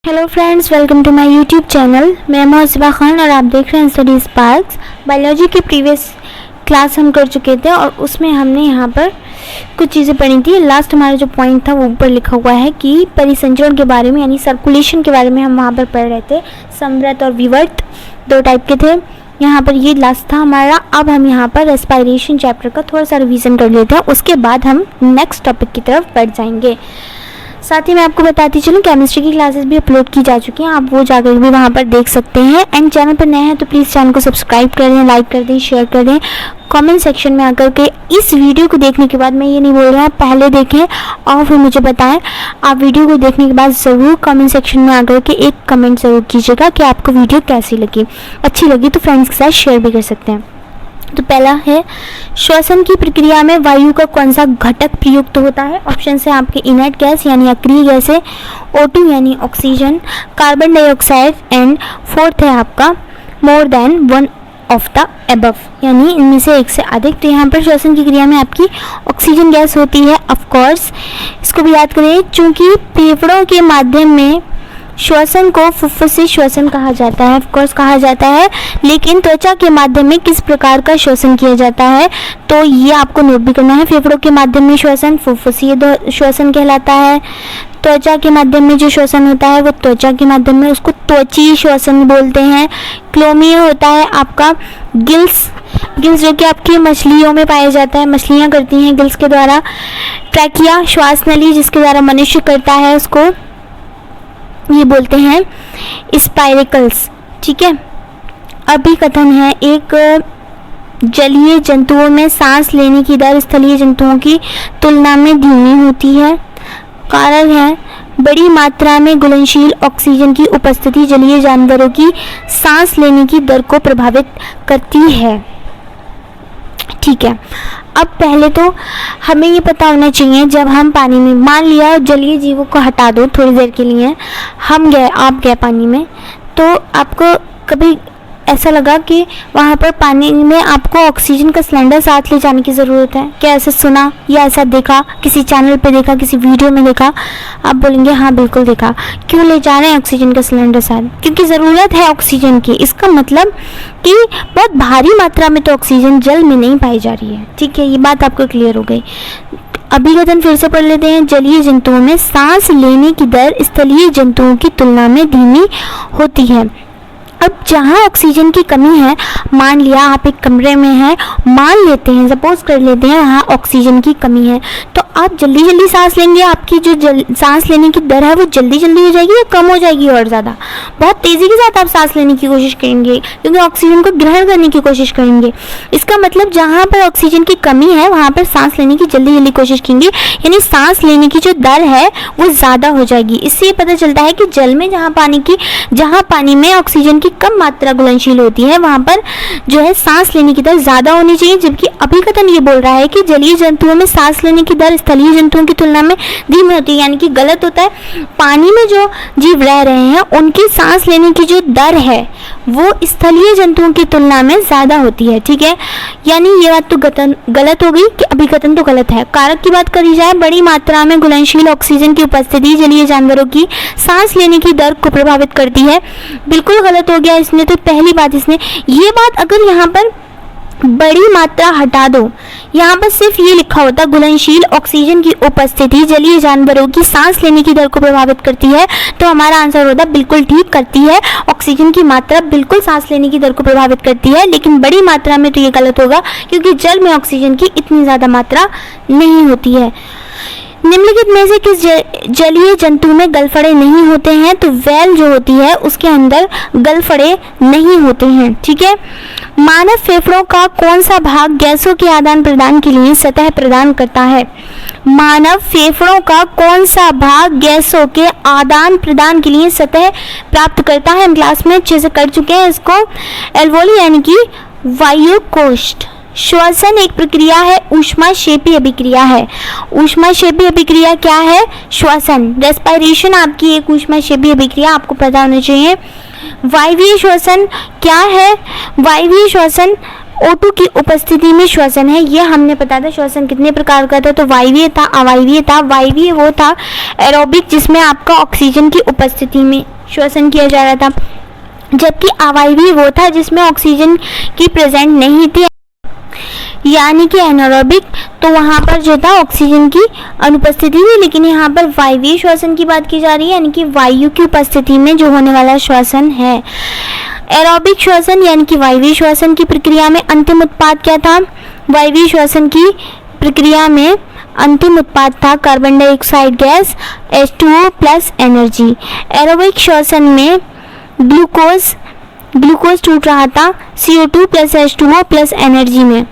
Hello friends, welcome to my YouTube channel. मैं मोहसिबा खान और आप देख रहे हैं स्टडी स्पार्क्स। बायोलॉजी की प्रीवियस क्लास हम कर चुके थे और उसमें हमने यहाँ पर कुछ चीज़ें पढ़ी थी। लास्ट हमारा जो पॉइंट था वो ऊपर लिखा हुआ है कि परिसंचरण के बारे में यानी सर्कुलेशन के बारे में हम वहाँ पर पढ़ रहे थे। समृत और विवर्त दो टाइप के थे। यहाँ पर ये लास्ट था हमारा। अब हम यहाँ पर रेस्पिरेशन चैप्टर का थोड़ा सा रिवीजन कर लेते हैं, उसके बाद हम नेक्स्ट टॉपिक की तरफ बढ़ जाएंगे। साथ ही मैं आपको बताती चलूँ केमिस्ट्री की क्लासेस भी अपलोड की जा चुकी हैं, आप वो जाकर भी वहाँ पर देख सकते हैं। एंड चैनल पर नए हैं तो प्लीज़ चैनल को सब्सक्राइब कर दें, लाइक कर दें, शेयर कर दें। कमेंट सेक्शन में आकर के इस वीडियो को देखने के बाद, मैं ये नहीं बोल रहा पहले देखें और फिर मुझे बताएं, आप वीडियो को देखने के बाद ज़रूर कमेंट सेक्शन में आकर के एक कमेंट ज़रूर कीजिएगा कि आपको वीडियो कैसी लगी। अच्छी लगी तो फ्रेंड्स के साथ शेयर भी कर सकते हैं। तो पहला है, श्वसन की प्रक्रिया में वायु का कौन सा घटक प्रयुक्त होता है? ऑप्शन है आपके इनर्ट गैस यानी अक्रिय गैस है, O2 यानी oxygen, carbon dioxide, and fourth है आपका more than one of the above यानी इनमें से एक से अधिक। तो यहाँ पर श्वसन की क्रिया में आपकी ऑक्सीजन गैस होती है। ऑफ कोर्स इसको भी याद करें, चूँकि फेफड़ों के माध्यम में श्वसन को फुफ्फुसी श्वसन कहा जाता है, ऑफकोर्स कहा जाता है, लेकिन त्वचा के माध्यम में किस प्रकार का श्वसन किया जाता है तो ये आपको नोट भी करना है। फेफड़ों के माध्यम में श्वसन फुफ्फुसी श्वसन कहलाता है। त्वचा के माध्यम में जो श्वसन होता है वो त्वचा के माध्यम में, उसको त्वची श्वसन बोलते हैं। क्लोमीय होता है आपका गिल्स जो कि आपकी मछलियों में पाया जाता है, मछलियाँ करती हैं गिल्स के द्वारा। ट्रैकिया श्वास नली जिसके द्वारा मनुष्य करता है, उसको ये बोलते हैं स्पाइरेकल्स। ठीक है। अभिकथन है, एक जलीय जंतुओं में सांस लेने की दर स्थलीय जंतुओं की तुलना में धीमी होती है। कारण है, बड़ी मात्रा में घुलनशील ऑक्सीजन की उपस्थिति जलीय जानवरों की सांस लेने की दर को प्रभावित करती है। ठीक है। अब पहले तो हमें ये पता होना चाहिए, जब हम पानी में, मान लिया जलीय जीवों को हटा दो थोड़ी देर के लिए, हम गए, आप गए पानी में, तो आपको कभी ऐसा लगा कि वहाँ पर पानी में आपको ऑक्सीजन का सिलेंडर साथ ले जाने की ज़रूरत है? क्या ऐसा सुना या ऐसा देखा, किसी चैनल पे देखा, किसी वीडियो में देखा? आप बोलेंगे हाँ बिल्कुल देखा। क्यों ले जा रहे हैं ऑक्सीजन का सिलेंडर साथ? क्योंकि ज़रूरत है ऑक्सीजन की। इसका मतलब कि बहुत भारी मात्रा में तो ऑक्सीजन जल में नहीं पाई जा रही है। ठीक है, ये बात आपको क्लियर हो गई। अभिकथन फिर से पढ़ लेते हैं। जलीय जंतुओं में सांस लेने की दर स्थलीय जंतुओं की तुलना में धीमी होती है। अब जहाँ ऑक्सीजन की कमी है, मान लिया आप एक कमरे में हैं, मान लेते हैं, सपोज कर लेते हैं वहाँ ऑक्सीजन की कमी है, तो आप जल्दी जल्दी सांस लेंगे, आपकी जो सांस लेने की दर है वो जल्दी जल्दी हो जाएगी या कम हो जाएगी? और ज़्यादा, बहुत तेज़ी के साथ आप सांस लेने की कोशिश करेंगे क्योंकि ऑक्सीजन को ग्रहण करने की कोशिश करेंगे। इसका मतलब जहाँ पर ऑक्सीजन की कमी है वहाँ पर सांस लेने की जल्दी जल्दी कोशिश करेंगे, यानी सांस लेने की जो दर है वो ज़्यादा हो जाएगी। इससे ये पता चलता है कि जल में जहाँ पानी में ऑक्सीजन की कम मात्रा घुलनशील होती है वहाँ पर जो है सांस लेने की दर ज़्यादा होनी चाहिए। जबकि अभिकथन ये बोल रहा है कि जलीय जंतुओं में सांस लेने की दर स्थलीय जंतुओं की तुलना में धीमी होती है, यानी कि गलत होता है। पानी में जो जीव रह रहे हैं उनकी सांस लेने की जो दर है वो स्थलीय जंतुओं की तुलना में ज़्यादा होती है। ठीक है, यानी ये बात तो गलत हो गई कि अभिकथन तो गलत है। कारक की बात करी जाए, बड़ी मात्रा में घुलनशील ऑक्सीजन की उपस्थिति जलीय जानवरों की सांस लेने की दर को प्रभावित करती है, बिल्कुल गलत हो गया इसने। तो पहली बात इसने ये बात, अगर यहाँ पर बड़ी मात्रा हटा दो, यहाँ पर सिर्फ ये लिखा होता घुलनशील ऑक्सीजन की उपस्थिति जलीय जानवरों की सांस लेने की दर को प्रभावित करती है, तो हमारा आंसर होता बिल्कुल ठीक करती है। ऑक्सीजन की मात्रा बिल्कुल सांस लेने की दर को प्रभावित करती है, लेकिन बड़ी मात्रा में तो ये गलत होगा क्योंकि जल में ऑक्सीजन की इतनी ज़्यादा मात्रा नहीं होती है। निम्नलिखित में से किस जलीय जंतु में गलफड़े नहीं होते हैं? तो व्हेल जो होती है उसके अंदर गलफड़े नहीं होते हैं। ठीक है। मानव फेफड़ों का कौन सा भाग गैसों के आदान प्रदान के लिए सतह प्रदान करता है? मानव फेफड़ों का कौन सा भाग गैसों के आदान प्रदान के लिए सतह प्राप्त करता है? हम क्लास में अच्छे से कर चुके हैं इसको। एल्वोली यानी कि वायुकोष्ठ। श्वसन एक प्रक्रिया है, ऊष्माक्षेपी अभिक्रिया है। ऊष्माक्षेपी अभिक्रिया क्या है? श्वसन। रेस्पिरेशन आपकी एक ऊष्माक्षेपी अभिक्रिया, आपको पता होना चाहिए। वायवीय श्वसन क्या है? वायवीय श्वसन O2 की उपस्थिति में श्वसन है। ये हमने पता था श्वसन कितने प्रकार का था, तो वायवीय था, अवायवीय था। वायवीय वो था एरोबिक जिसमें आपका ऑक्सीजन की उपस्थिति में श्वसन किया जा रहा था, जबकि अवायवीय वो था जिसमें ऑक्सीजन की प्रेजेंट नहीं थी, यानी कि एनारोबिक। तो वहाँ पर जो था ऑक्सीजन की अनुपस्थिति थी, लेकिन यहाँ पर वायवीय श्वसन की बात की जा रही है, यानी कि वायु की उपस्थिति में जो होने वाला श्वसन है। एरोबिक श्वसन यानी कि वायवीय श्वसन की प्रक्रिया में अंतिम उत्पाद क्या था? वायवीय श्वसन की प्रक्रिया में अंतिम उत्पाद था carbon dioxide gas, H2O plus energy. Aerobic श्वसन में ग्लूकोज टूट रहा था CO2 plus H2O plus energy में।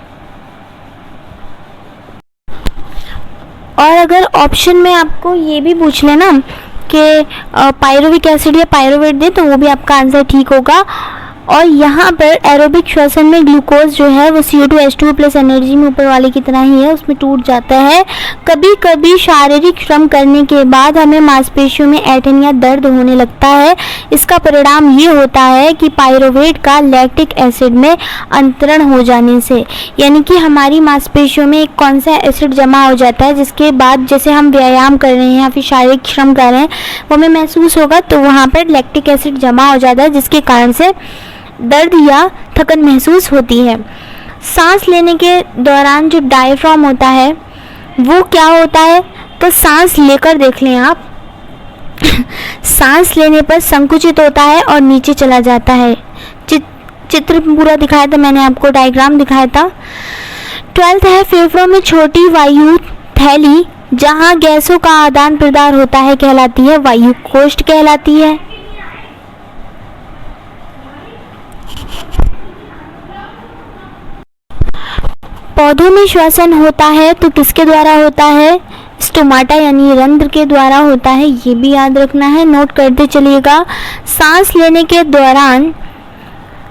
और अगर ऑप्शन में आपको ये भी पूछ लेना कि पायरुविक एसिड या पायरुवेट दे, तो वो भी आपका आंसर ठीक होगा। और यहाँ पर एरोबिक श्वसन में ग्लूकोज जो है वो CO2 H2O प्लस एनर्जी में ऊपर वाले की तरह ही है, उसमें टूट जाता है। कभी कभी शारीरिक श्रम करने के बाद हमें मांसपेशियों में ऐंठन या दर्द होने लगता है। इसका परिणाम ये होता है कि पायरुवेट का लैक्टिक एसिड में अंतरण हो जाने से, यानी कि हमारी मांसपेशियों में एक कौन सा एसिड जमा हो जाता है, जिसके बाद जैसे हम व्यायाम कर रहे हैं या फिर शारीरिक श्रम कर रहे हैं वो हमें महसूस होगा, तो वहाँ पर लैक्टिक एसिड जमा हो जाता है, जिसके कारण से दर्द या थकन महसूस होती है। सांस लेने के दौरान जो डायफ्राम होता है वो क्या होता है? तो सांस लेकर देख लें आप सांस लेने पर संकुचित होता है और नीचे चला जाता है। चित्र पूरा दिखाया था मैंने आपको, डायग्राम दिखाया था। 12th है फेफड़ों में छोटी वायु थैली जहां गैसों का आदान प्रदान होता है कहलाती है वायु कोष्ठ कहलाती है। पौधों में श्वसन होता है तो किसके द्वारा होता है? स्टोमाटा यानी रंध्र के द्वारा होता है, ये भी याद रखना है, नोट करते चलिएगा। सांस लेने के दौरान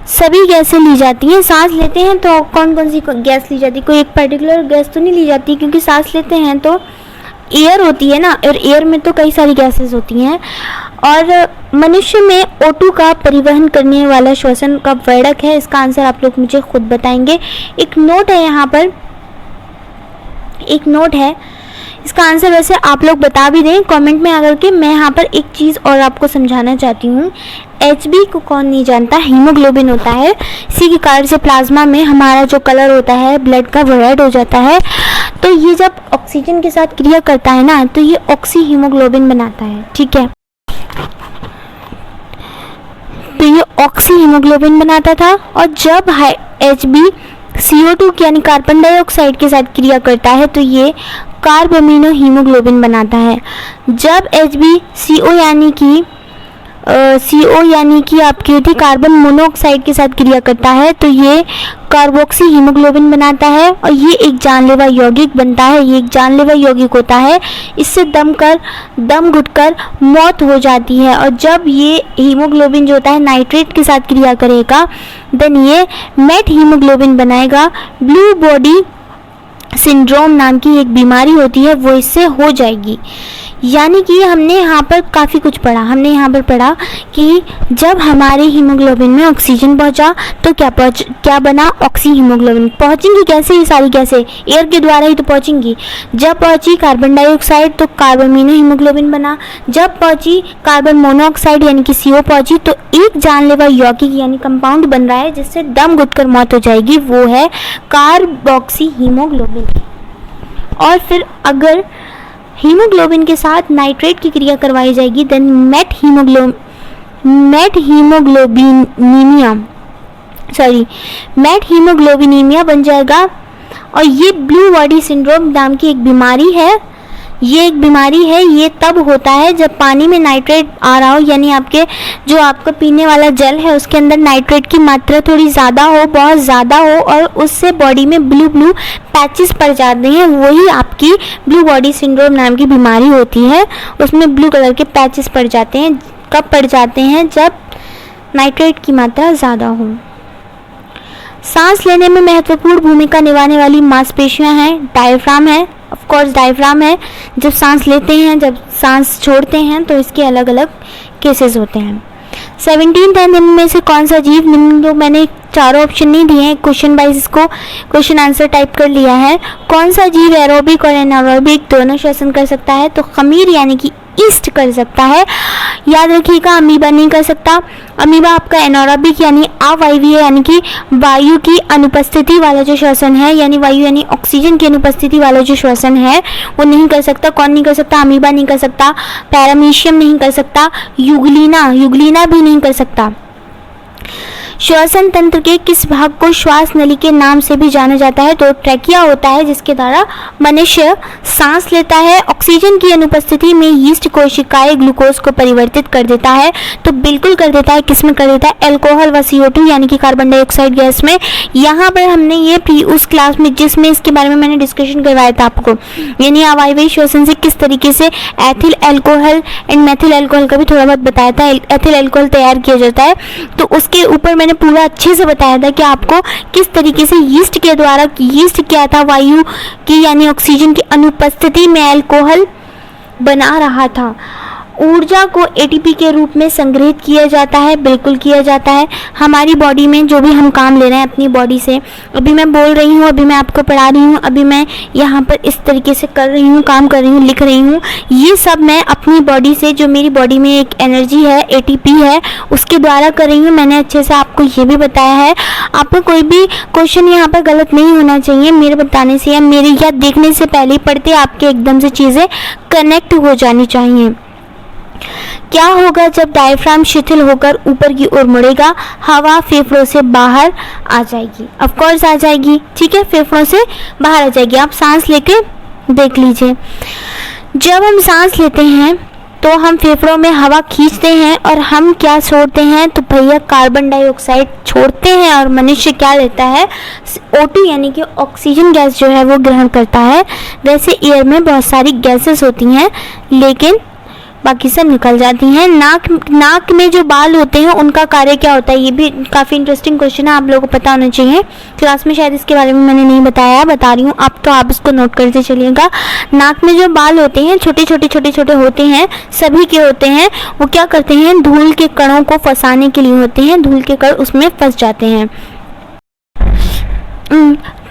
सभी गैसें ली जाती हैं। सांस लेते हैं तो कौन कौन सी गैस ली जाती है? कोई एक पर्टिकुलर गैस तो नहीं ली जाती, क्योंकि सांस लेते हैं तो एयर होती है ना, और एयर में तो कई सारी गैसेस होती हैं। और मनुष्य में O2 का परिवहन करने वाला श्वसन का वर्णक है। इसका आंसर आप लोग मुझे खुद बताएंगे। एक नोट है यहाँ पर, एक नोट है, इसका आंसर वैसे आप लोग बता भी दें कमेंट में आकर के। मैं यहाँ पर एक चीज़ और आपको समझाना चाहती हूँ। HB को कौन नहीं जानता? हीमोग्लोबिन होता है। इसी के कारण से प्लाज्मा में हमारा जो कलर होता है ब्लड का वो रेड हो जाता है। तो ये जब ऑक्सीजन के साथ क्रिया करता है ना, तो ये ऑक्सी हीमोग्लोबिन बनाता है, ठीक है। तो ये ऑक्सी हीमोग्लोबिन बनाता था, और जब HB CO2 यानी कार्बन डाइऑक्साइड के साथ क्रिया करता है तो ये कार्बोमिनो हीमोग्लोबिन बनाता है। जब HB CO यानी कि आपकी होती कार्बन मोनोऑक्साइड के साथ क्रिया करता है तो ये कार्बोक्सी हीमोग्लोबिन बनाता है, और ये एक जानलेवा यौगिक बनता है। ये एक जानलेवा यौगिक होता है, इससे दम घुटकर मौत हो जाती है। और जब ये हीमोग्लोबिन जो होता है नाइट्रेट के साथ क्रिया करेगा, देन ये मेट हीमोग्लोबिन बनाएगा। ब्लू बॉडी सिंड्रोम नाम की एक बीमारी होती है, वो इससे हो जाएगी। यानी कि हमने यहाँ पर काफ़ी कुछ पढ़ा। हमने यहाँ पर पढ़ा कि जब हमारे हीमोग्लोबिन में ऑक्सीजन पहुँचा तो क्या बना? Oxy haemoglobin. पहुँचेंगी कैसे ये सारी गैसें? एयर के द्वारा ही तो पहुँचेंगी। जब पहुँची कार्बन डाइऑक्साइड तो कार्बोमिनो हीमोग्लोबिन बना। जब पहुँची कार्बन मोनोऑक्साइड यानी कि CO पहुँची तो एक जानलेवा यौगिक यानी कंपाउंड बन रहा है जिससे दम घुटकर मौत हो जाएगी, वो है कार्बोक्सी हीमोग्लोबिन। और फिर अगर हीमोग्लोबिन के साथ नाइट्रेट की क्रिया करवाई जाएगी देन मेट हीमोग्लोबिनीमिया बन जाएगा। और ये ब्लू बॉडी सिंड्रोम नाम की एक बीमारी है। ये एक बीमारी है, ये तब होता है जब पानी में नाइट्रेट आ रहा हो, यानी आपके जो आपका पीने वाला जल है उसके अंदर नाइट्रेट की मात्रा थोड़ी ज़्यादा हो, बहुत ज़्यादा हो, और उससे बॉडी में ब्लू पैचेस पड़ जाते हैं। वही आपकी ब्लू बॉडी सिंड्रोम नाम की बीमारी होती है। उसमें ब्लू कलर के पैचेस पड़ जाते हैं। कब पड़ जाते हैं? जब नाइट्रेट की मात्रा ज़्यादा हो। सांस लेने में महत्वपूर्ण भूमिका निभाने वाली मांसपेशियां हैं, डायफ्राम है, ऑफ कोर्स डायफ्राम है। जब सांस लेते हैं, जब सांस छोड़ते हैं तो इसके अलग अलग केसेस होते हैं। 17 है निम्न में से कौन सा जीव, निम्न जो मैंने चारों ऑप्शन नहीं दिए हैं, क्वेश्चन वाइज इसको क्वेश्चन आंसर टाइप कर लिया है। कौन सा जीव एरोबिक और एनारोबिक दोनों श्वसन कर सकता है? तो खमीर यानी कि ईस्ट कर सकता है। याद रखिएगा, अमीबा नहीं कर सकता। अमीबा आपका एनारोबिक यानी अवायवीय यानी कि वायु की अनुपस्थिति वाला जो श्वसन है, यानी वायु यानी ऑक्सीजन की अनुपस्थिति वाला जो श्वसन है वो नहीं कर सकता। कौन नहीं कर सकता? अमीबा नहीं कर सकता, पैरामीशियम नहीं कर सकता, युगलीना भी नहीं कर सकता। श्वसन तंत्र के किस भाग को श्वास नली के नाम से भी जाना जाता है? तो ट्रैकिया होता है, जिसके द्वारा मनुष्य सांस लेता है। ऑक्सीजन की अनुपस्थिति में यीस्ट कोशिकाएं ग्लूकोज को परिवर्तित कर देता है। तो बिल्कुल कर देता है। किसमें कर देता है? अल्कोहल व CO2 यानी कि कार्बन डाइऑक्साइड गैस में। यहाँ पर हमने ये उस क्लास में जिसमें इसके बारे में मैंने डिस्कशन करवाया था आपको, यानी अवायवीय श्वसन से किस तरीके से ethyl alcohol and methyl alcohol का भी थोड़ा बहुत बताया था। एथिल अल्कोहल तैयार किया जाता है, तो उसके ऊपर मैंने पूरा अच्छे से बताया था कि आपको किस तरीके से यीस्ट के द्वारा, यीस्ट क्या था? वायु की यानी ऑक्सीजन की अनुपस्थिति में अल्कोहल बना रहा था। ऊर्जा को ATP के रूप में संग्रहित किया जाता है, बिल्कुल किया जाता है। हमारी बॉडी में जो भी हम काम ले रहे हैं अपनी बॉडी से, अभी मैं बोल रही हूँ, अभी मैं आपको पढ़ा रही हूँ, अभी मैं यहाँ पर इस तरीके से कर रही हूँ, काम कर रही हूँ, लिख रही हूँ, ये सब मैं अपनी बॉडी से, जो मेरी बॉडी में एक एनर्जी है, ATP है, उसके द्वारा कर रही हूँ। मैंने अच्छे से आपको ये भी बताया है। आपको कोई भी क्वेश्चन यहाँ पर गलत नहीं होना चाहिए मेरे बताने से या मेरे या देखने से पहले पढ़ते आपके एकदम से चीज़ें कनेक्ट हो जानी चाहिए। क्या होगा जब डायफ्राम शिथिल होकर ऊपर की ओर मुड़ेगा? हवा फेफड़ों से बाहर आ जाएगी। ऑफ कोर्स आ जाएगी, ठीक है, फेफड़ों से बाहर आ जाएगी। आप सांस लेके देख लीजिए। जब हम सांस लेते हैं तो हम फेफड़ों में हवा खींचते हैं और हम क्या छोड़ते हैं? तो भैया कार्बन डाइऑक्साइड छोड़ते हैं और मनुष्य क्या लेता है? O2 यानी कि ऑक्सीजन गैस जो है वो ग्रहण करता है। वैसे एयर में बहुत सारी गैसेस होती हैं, लेकिन बाकी सब निकल जाती हैं। नाक में जो बाल होते हैं उनका कार्य क्या होता है? ये भी काफ़ी इंटरेस्टिंग क्वेश्चन है, आप लोगों को पता होना चाहिए। क्लास में शायद इसके बारे में मैंने नहीं बताया, बता रही हूँ आप, तो आप इसको नोट करते चलिएगा। नाक में जो बाल होते हैं छोटे छोटे होते हैं, सभी के होते हैं। वो क्या करते हैं? धूल के कणों को फंसाने के लिए होते हैं, धूल के कण उसमें फंस जाते हैं।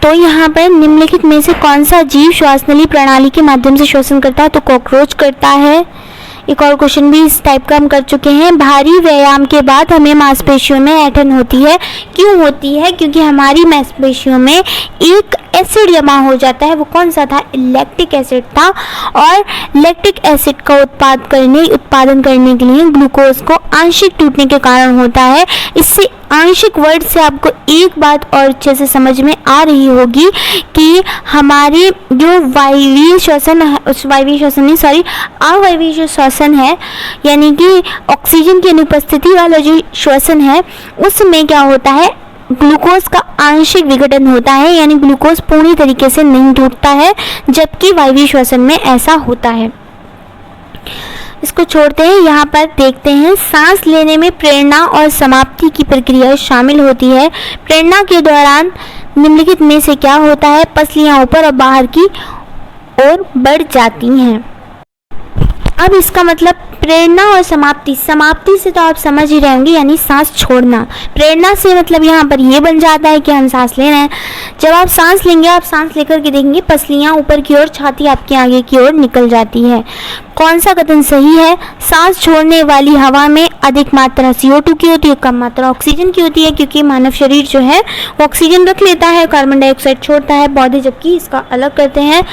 तो यहाँ पर निम्नलिखित में से कौन सा जीव श्वासनली प्रणाली के माध्यम से श्वसन करता है? तो कॉकरोच करता है। एक और क्वेश्चन भी इस टाइप का हम कर चुके हैं। भारी व्यायाम के बाद हमें मांसपेशियों में ऐंठन होती है। क्यों होती है? क्योंकि हमारी मांसपेशियों में एक एसिड जमा हो जाता है। वो कौन सा था? लैक्टिक एसिड था। और लैक्टिक एसिड का उत्पादन करने के लिए ग्लूकोज को आंशिक टूटने के कारण होता है। इससे आंशिक वर्ड से आपको एक बात और अच्छे से समझ में आ रही होगी कि हमारे जो अवायवीय श्वसन है, यानी कि ऑक्सीजन की अनुपस्थिति वाला जो श्वसन है, उसमें क्या होता है? ग्लूकोज का आंशिक विघटन होता है, यानी ग्लूकोज पूरी तरीके से नहीं टूटता है, जबकि वायवीय श्वसन में ऐसा होता है। इसको छोड़ते हैं, यहाँ पर देखते हैं। सांस लेने में प्रेरणा और समाप्ति की प्रक्रिया शामिल होती है। प्रेरणा के दौरान निम्नलिखित में से क्या होता है? पसलियाँ ऊपर और बाहर की ओर बढ़ जाती हैं। अब इसका मतलब प्रेरणा और समाप्ति से तो आप समझ ही रहे होंगे, यानी सांस छोड़ना। प्रेरणा से मतलब यहाँ पर ये बन जाता है कि हम सांस ले रहे हैं। जब आप सांस लेंगे, आप सांस लेकर के देखेंगे पसलियाँ ऊपर की ओर, छाती आपके आगे की ओर निकल जाती है। कौन सा कथन सही है? सांस छोड़ने वाली हवा में अधिक मात्रा CO2 की होती है, कम मात्रा ऑक्सीजन की होती है, क्योंकि मानव शरीर जो है वो ऑक्सीजन रख लेता है, कार्बन डाइऑक्साइड छोड़ता है, पौधे जबकि इसका अलग करते हैं।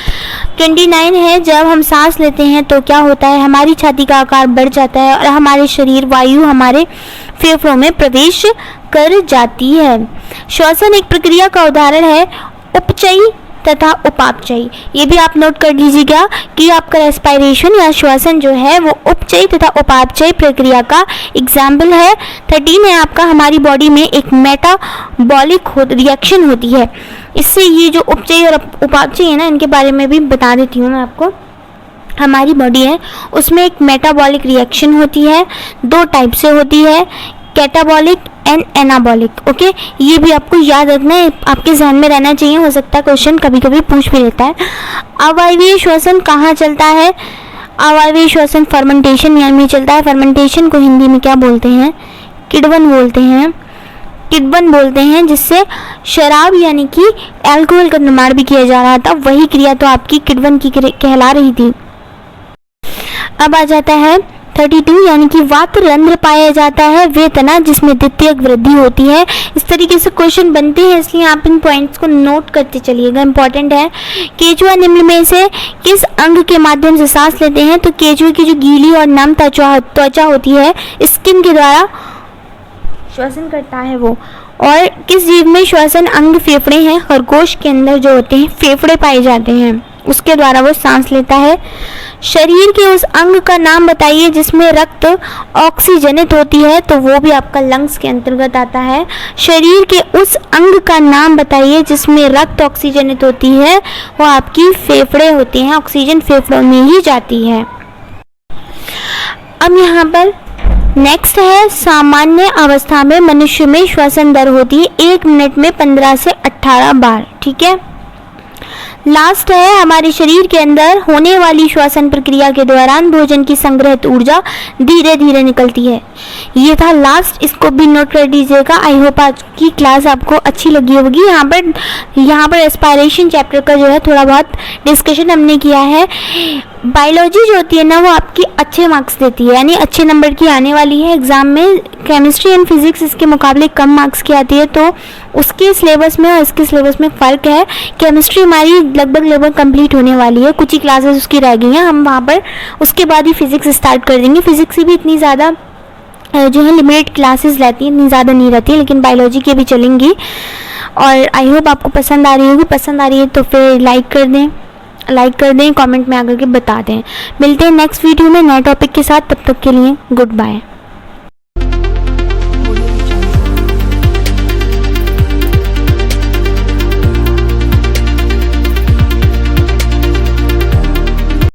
29 है, जब हम सांस लेते हैं तो क्या होता है? हमारी छाती का आकार बढ़ जाता है और हमारे शरीर वायु हमारे फेफड़ों में प्रवेश कर जाती है। श्वसन एक प्रक्रिया का उदाहरण है, उपचयी तथा उपापचयी। ये भी आप नोट कर लीजिएगा कि आपका रेस्पिरेशन या श्वसन जो है वो उपचयी तथा उपापचयी प्रक्रिया का एग्जाम्पल है। 13 है आपका, हमारी बॉडी में एक मेटाबॉलिक रिएक्शन होती है। इससे ये जो उपचयी और उपापचयी है ना, इनके बारे में भी बता देती हूँ मैं आपको। हमारी बॉडी है उसमें एक मेटाबॉलिक रिएक्शन होती है, दो टाइप से होती है, कैटाबॉलिक एंड एनाबॉलिक। ओके, ये भी आपको याद रखना है, आपके ध्यान में रहना चाहिए। हो सकता है क्वेश्चन कभी कभी पूछ भी लेता है। अवायवीय श्वसन कहाँ चलता है? अवायवीय श्वसन फर्मेंटेशन में चलता है। फर्मेंटेशन को हिंदी में क्या बोलते हैं? किण्वन बोलते हैं। किण्वन बोलते हैं, जिससे शराब यानी कि अल्कोहल का निर्माण भी किया जा रहा था, वही क्रिया तो आपकी किण्वन की कहला रही थी। अब आ जाता है 32 यानी कि वात रंध्र पाया जाता है वे तना जिसमें द्वितीयक वृद्धि होती है। इस तरीके से क्वेश्चन बनते हैं, इसलिए आप इन पॉइंट्स को नोट करते चलिएगा, इंपॉर्टेंट है। केचुआ निम्न में से किस अंग के माध्यम से सांस लेते हैं? तो केचुए की जो गीली और नम त्वचा होती है, स्किन के द्वारा श्वसन करता है वो। और किस जीव में श्वसन अंग फेफड़े हैं? खरगोश के अंदर जो होते हैं फेफड़े पाए जाते हैं, उसके द्वारा वो सांस लेता है। शरीर के उस अंग का नाम बताइए जिसमें रक्त ऑक्सीजनित होती है, तो वो भी आपका लंग्स के अंतर्गत आता है। शरीर के उस अंग का नाम बताइए जिसमें रक्त ऑक्सीजनित होती है, वो आपकी फेफड़े होती हैं, ऑक्सीजन फेफड़ों में ही जाती है। अब यहाँ पर नेक्स्ट है, सामान्य अवस्था में मनुष्य में श्वसन दर होती है 1 मिनट में 15 से 18 बार, ठीक है। लास्ट है, हमारे शरीर के अंदर होने वाली श्वसन प्रक्रिया के दौरान भोजन की संग्रहित ऊर्जा धीरे धीरे निकलती है। ये था लास्ट, इसको भी नोट कर दीजिएगा। आई होप आज की क्लास आपको अच्छी लगी होगी। यहाँ पर एस्पायरेशन चैप्टर का जो है थोड़ा बहुत डिस्कशन हमने किया है। बायोलॉजी जो होती है ना, वो आपकी अच्छे मार्क्स देती है, यानी अच्छे नंबर की आने वाली है एग्ज़ाम में। केमिस्ट्री एंड फिजिक्स इसके मुकाबले कम मार्क्स की आती है, तो उसके सिलेबस में और इसके सिलेबस में फ़र्क है। केमिस्ट्री हमारी लगभग कंप्लीट होने वाली है, कुछ ही क्लासेस उसकी रह गई हैं, हम वहाँ पर उसके बाद ही फिज़िक्स स्टार्ट कर देंगे। फिज़िक्स की भी इतनी ज़्यादा जो है लिमिटेड क्लासेस रहती हैं, इतनी ज़्यादा नहीं रहती है, लेकिन बायोलॉजी की भी चलेंगी। और आई होप आपको पसंद आ रही होगी। पसंद आ रही है तो फिर लाइक कर दें, कमेंट में आकर के बता दें। मिलते हैं नेक्स्ट वीडियो में नए टॉपिक के साथ, तब तक के लिए गुड बाय।